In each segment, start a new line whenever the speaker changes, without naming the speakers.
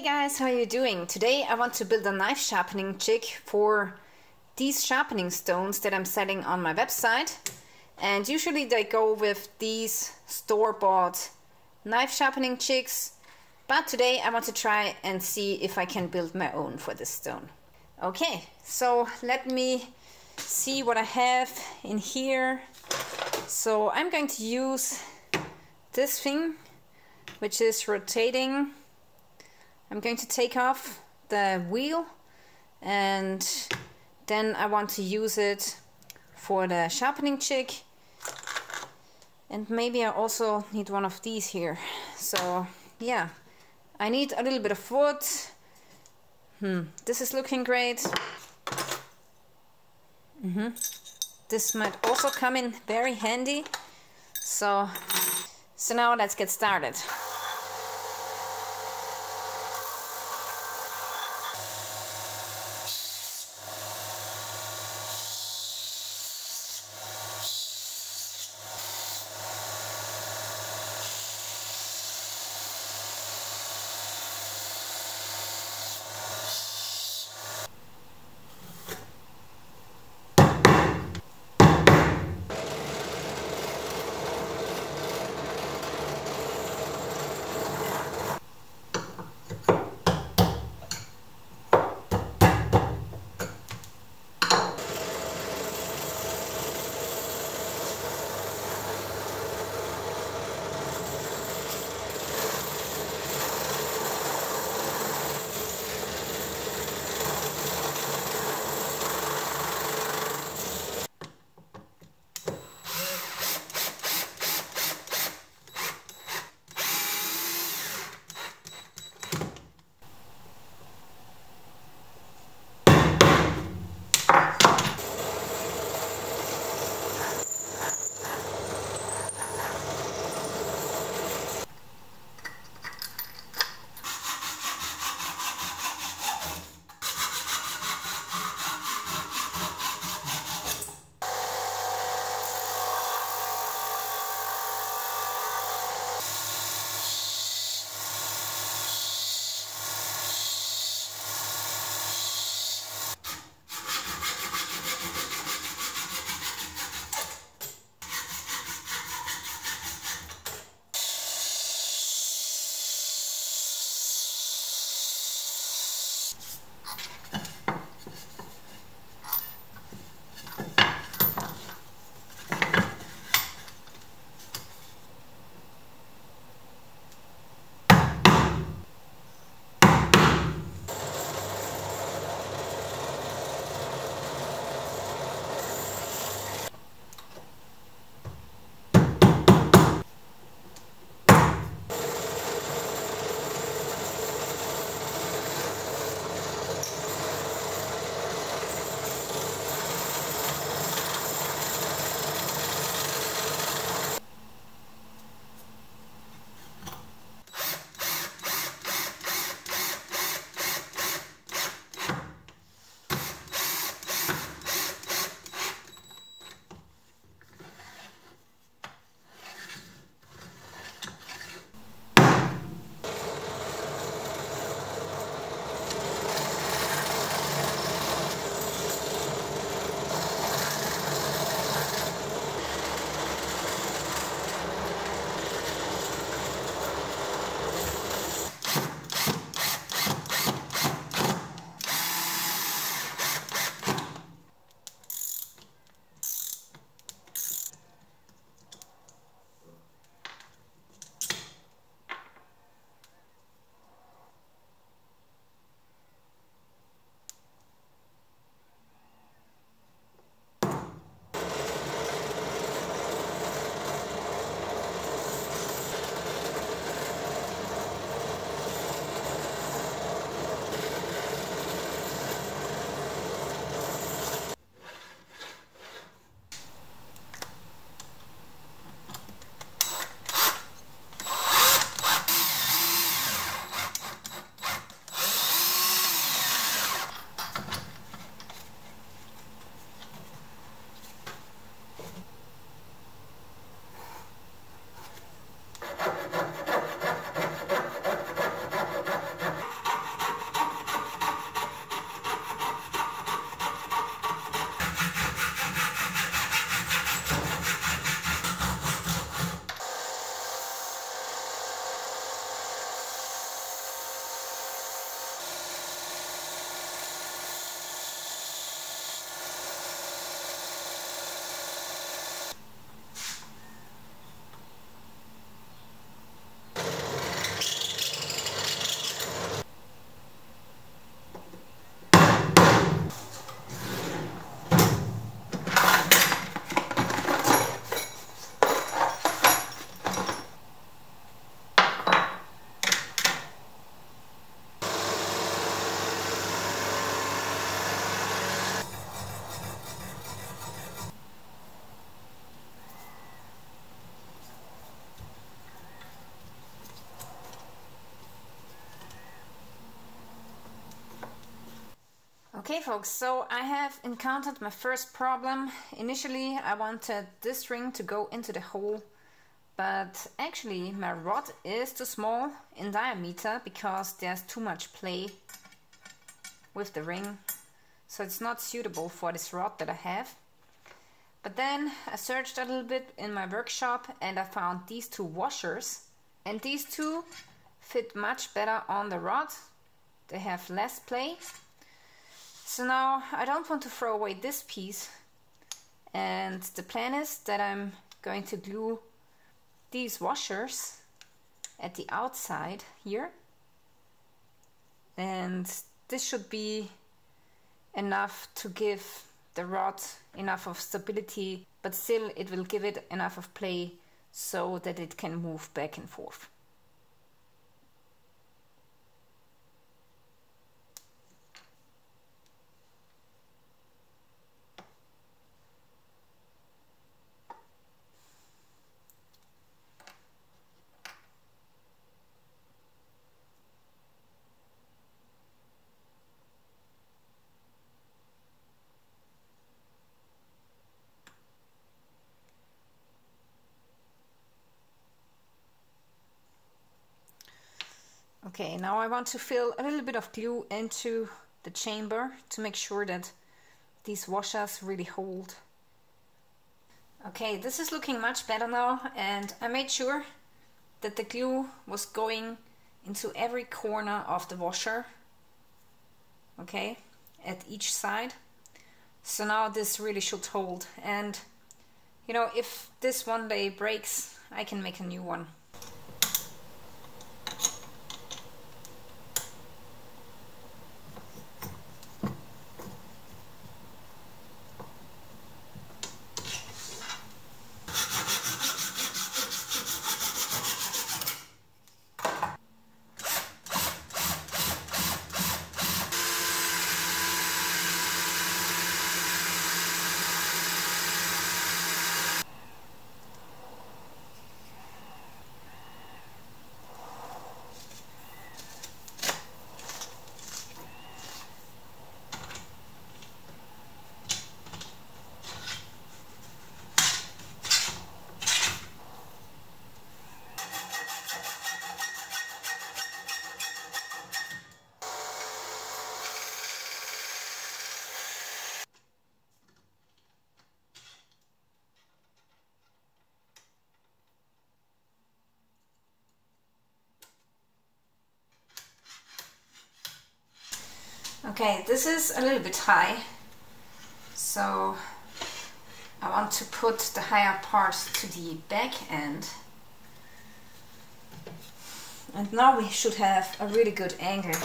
Hey guys, how are you doing? Today I want to build a knife sharpening jig for these sharpening stones that I'm selling on my website. And usually they go with these store-bought knife sharpening jigs. But today I want to try and see if I can build my own for this stone. Okay, so let me see what I have in here. So I'm going to use this thing, which is rotating. I'm going to take off the wheel and then I want to use it for the sharpening jig. And maybe I also need one of these here. So yeah, I need a little bit of wood. This is looking great. This might also come in very handy. So now let's get started. Okay folks, so I have encountered my first problem. Initially I wanted this ring to go into the hole, but actually my rod is too small in diameter because there's too much play with the ring, so it's not suitable for this rod that I have. But then I searched a little bit in my workshop and I found these two washers, and these two fit much better on the rod. They have less play. So now I don't want to throw away this piece, and the plan is that I'm going to glue these washers at the outside here, and this should be enough to give the rod enough of stability, but still it will give it enough of play so that it can move back and forth. Okay, now I want to fill a little bit of glue into the chamber to make sure that these washers really hold. Okay, this is looking much better now, and I made sure that the glue was going into every corner of the washer, okay, at each side. So now this really should hold, and you know, if this one day breaks, I can make a new one. Okay, this is a little bit high, so I want to put the higher part to the back end. And now we should have a really good angle.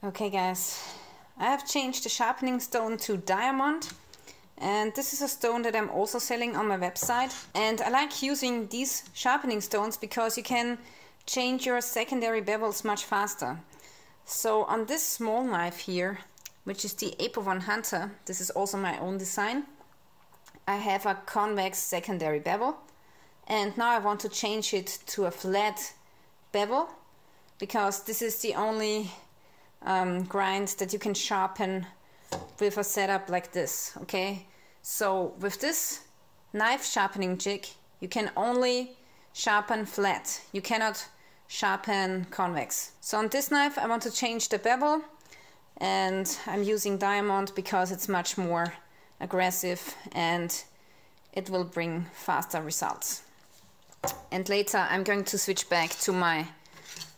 Okay guys, I have changed the sharpening stone to diamond, and this is a stone that I'm also selling on my website. And I like using these sharpening stones because you can change your secondary bevels much faster. So on this small knife here, which is the Apo 1 Hunter, this is also my own design, I have a convex secondary bevel, and now I want to change it to a flat bevel because this is the only grind that you can sharpen with a setup like this. Okay, so with this knife sharpening jig you can only sharpen flat, you cannot sharpen convex. So on this knife I want to change the bevel, and I'm using diamond because it's much more aggressive and it will bring faster results. And later I'm going to switch back to my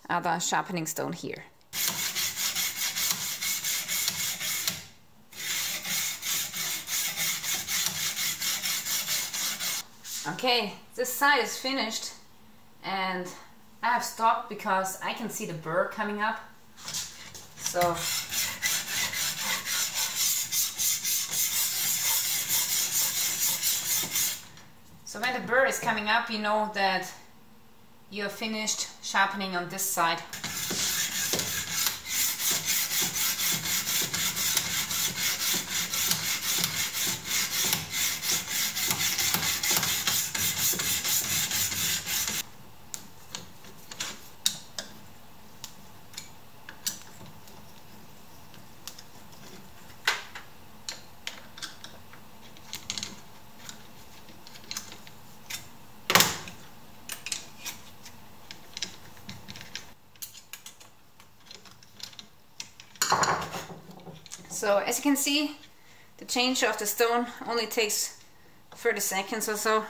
other sharpening stone here. Okay, this side is finished, and I have stopped because I can see the burr coming up. So when the burr is coming up, you know that you have finished sharpening on this side. So as you can see, the change of the stone only takes 30 seconds or so.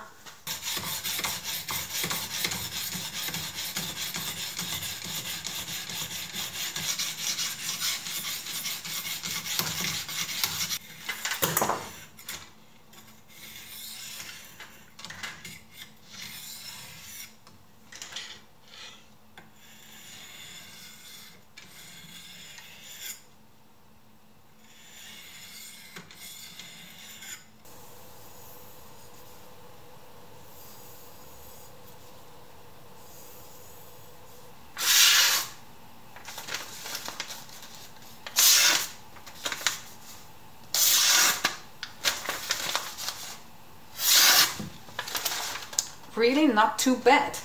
Really not too bad.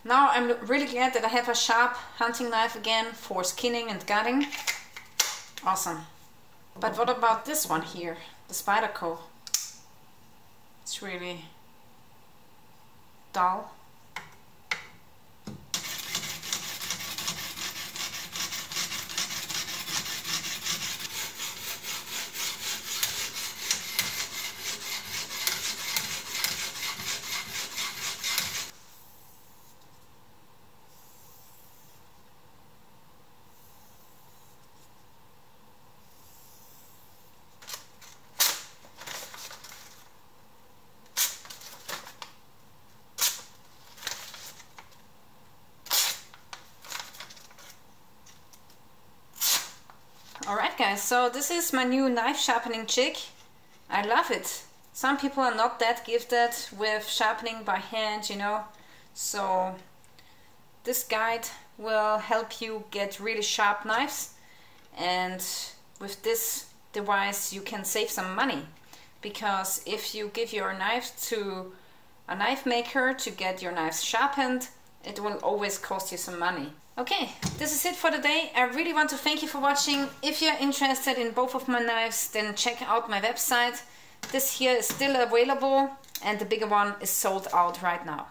Now I'm really glad that I have a sharp hunting knife again for skinning and gutting. Awesome. But what about this one here, the Spyderco? It's really dull. Alright guys, so this is my new knife sharpening jig. I love it. Some people are not that gifted with sharpening by hand, you know. So this guide will help you get really sharp knives, and with this device you can save some money, because if you give your knife to a knife maker to get your knives sharpened, it will always cost you some money. Okay, this is it for today. I really want to thank you for watching. If you're interested in both of my knives, then check out my website. This here is still available, and the bigger one is sold out right now.